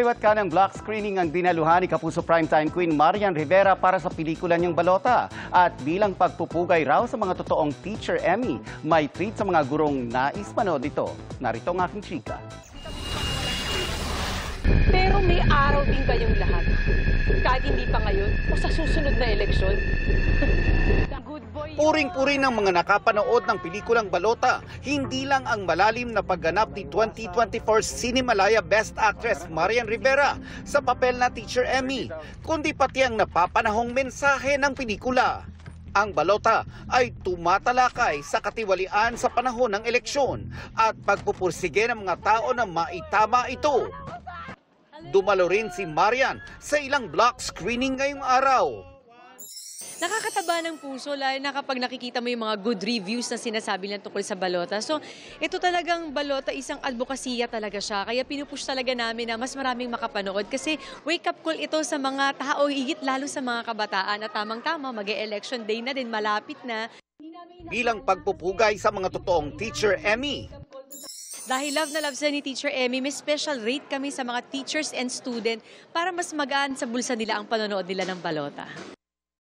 Kaliwat ka ng block screening ang dinaluhan ni Kapuso Primetime Queen Marian Rivera para sa pelikula niyang Balota. At bilang pagpupugay raw sa mga totoong Teacher Emmy, may treat sa mga gurong nais manood ito. Narito ang aking chika. Pero may araw din kayong lahat. Kahit hindi pa ngayon o sa susunod na eleksyon. Puring-puri ng mga nakapanood ng pelikulang Balota, hindi lang ang malalim na pagganap ni 2024 Cinemalaya Best Actress Marian Rivera sa papel na Teacher Emmy, kundi pati ang napapanahong mensahe ng pelikula. Ang Balota ay tumatalakay sa katiwalian sa panahon ng eleksyon at pagpupursige ng mga tao na maitama ito. Dumalo rin si Marian sa ilang block screening ngayong araw. Nakakataba ng puso, lalo na kapag nakikita mo yung mga good reviews na sinasabi lang tungkol sa Balota. So, ito talagang Balota, isang advokasya talaga siya. Kaya pinupush talaga namin na mas maraming makapanood. Kasi wake-up call ito sa mga tao, higit lalo sa mga kabataan. At tamang-tama, mag-e-election day na din, malapit na. Bilang pagpupugay sa mga totoong Teacher Emmy, dahil love na love sila ni Teacher Emmy, may special rate kami sa mga teachers and student para mas magaan sa bulsa nila ang panonood nila ng Balota.